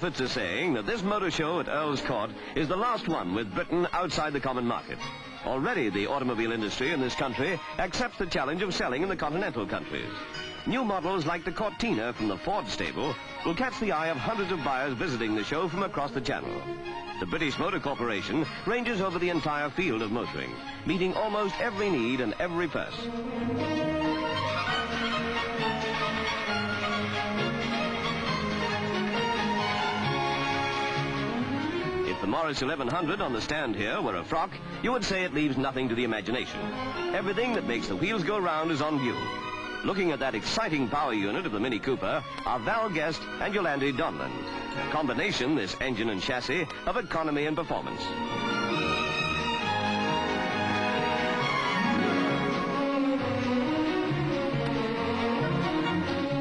prophets are saying that this motor show at Earls Court is the last one with Britain outside the common market. Already the automobile industry in this country accepts the challenge of selling in the Continental countries. New models like the Cortina from the Ford stable will catch the eye of hundreds of buyers visiting the show from across the channel. The British Motor Corporation ranges over the entire field of motoring, meeting almost every need and every purse. If the Morris 1100 on the stand here were a frock, you would say it leaves nothing to the imagination. Everything that makes the wheels go round is on view. Looking at that exciting power unit of the Mini Cooper are Val Guest and Yolandi Donlan. A combination, this engine and chassis, of economy and performance.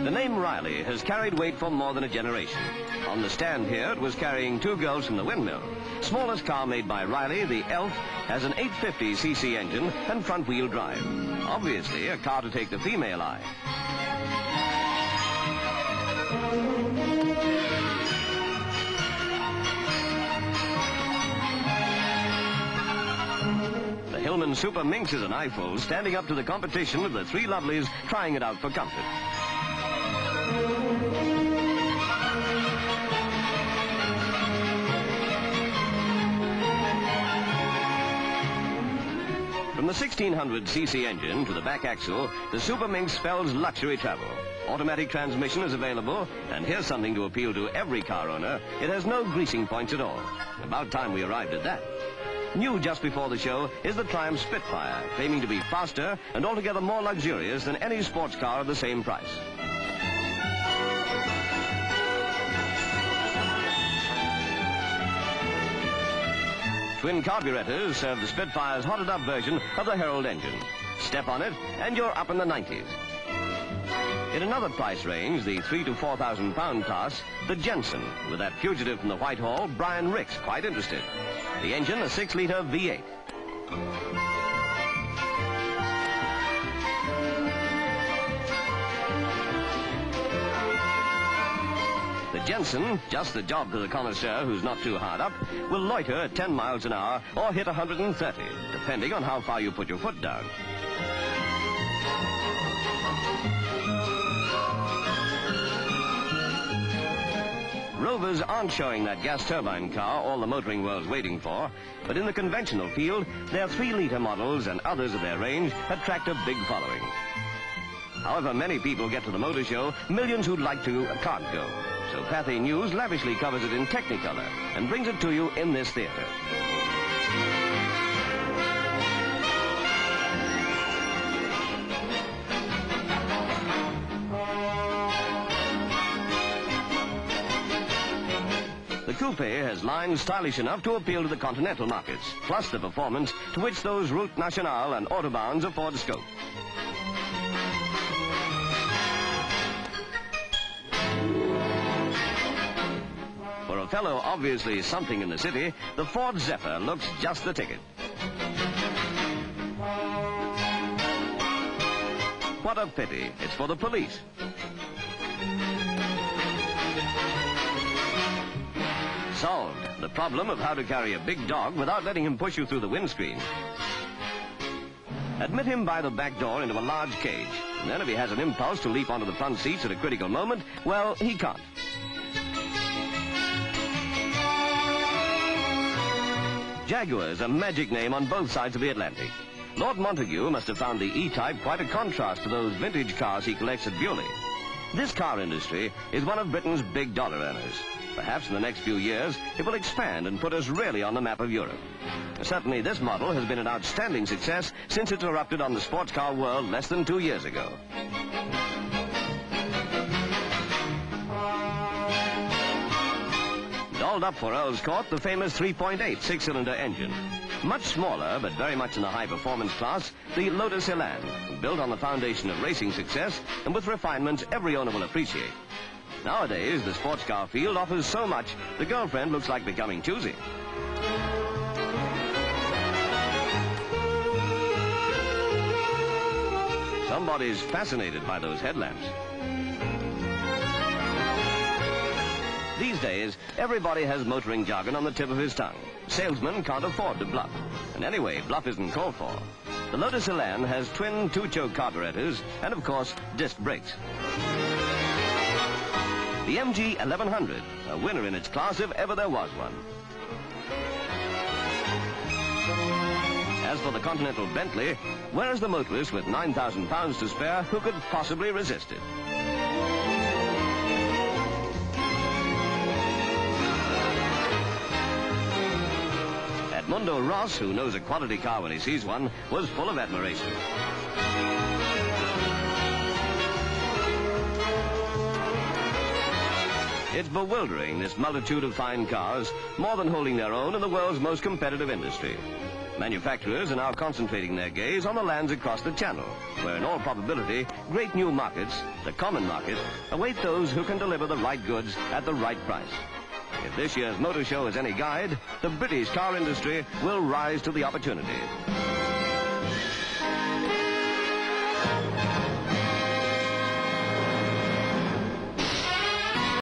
The name Riley has carried weight for more than a generation. On the stand here, it was carrying two girls from the windmill. Smallest car made by Riley, the Elf, has an 850cc engine and front-wheel drive. Obviously, a car to take the female eye. The Hillman Super Minx is an eyeful, standing up to the competition of the three lovelies trying it out for comfort. From the 1600cc engine to the back axle, the Super Minx spells luxury travel. Automatic transmission is available, and here's something to appeal to every car owner. It has no greasing points at all. About time we arrived at that. New just before the show is the Triumph Spitfire, claiming to be faster and altogether more luxurious than any sports car of the same price. Twin carburetors serve the Spitfire's hotted-up version of the Herald engine. Step on it, and you're up in the 90s. In another price range, the 3,000 to 4,000 pound class, the Jenson, with that fugitive from the Whitehall, Brian Ricks, quite interested. The engine, a 6-litre V8. The Jenson, just the job to the connoisseur who's not too hard up, will loiter at 10 miles an hour or hit 130, depending on how far you put your foot down. Rovers aren't showing that gas turbine car all the motoring world's waiting for, but in the conventional field, their 3-litre models and others of their range attract a big following. However many people get to the motor show, millions who'd like to can't go. So Pathé News lavishly covers it in Technicolor and brings it to you in this theater. The coupe has lines stylish enough to appeal to the Continental markets, plus the performance to which those Route Nationale and Autobahns afford scope. For a fellow obviously something in the city, the Ford Zephyr looks just the ticket. What a pity. It's for the police. Solved. The problem of how to carry a big dog without letting him push you through the windscreen. Admit him by the back door into a large cage. And then if he has an impulse to leap onto the front seats at a critical moment, well, he can't. Jaguar is a magic name on both sides of the Atlantic. Lord Montague must have found the E-Type quite a contrast to those vintage cars he collects at Bewley. This car industry is one of Britain's big dollar earners. Perhaps in the next few years, it will expand and put us really on the map of Europe. Certainly, this model has been an outstanding success since it erupted on the sports car world less than 2 years ago. Dolled up for Earls Court, the famous 3.8 6-cylinder engine. Much smaller, but very much in the high-performance class, the Lotus Elan, built on the foundation of racing success and with refinements every owner will appreciate. Nowadays, the sports car field offers so much, the girlfriend looks like becoming choosy. Somebody's fascinated by those headlamps. These These days, everybody has motoring jargon on the tip of his tongue. Salesmen can't afford to bluff. And anyway, bluff isn't called for. The Lotus Elan has twin two-choke carburetors and, of course, disc brakes. The MG 1100, a winner in its class if ever there was one. As for the Continental Bentley, where is the motorist with 9,000 pounds to spare who could possibly resist it? Edmundo Ross, who knows a quality car when he sees one, was full of admiration. It's bewildering, this multitude of fine cars, more than holding their own in the world's most competitive industry. Manufacturers are now concentrating their gaze on the lands across the Channel, where in all probability, great new markets, the common market, await those who can deliver the right goods at the right price. If this year's motor show is any guide, the British car industry will rise to the opportunity.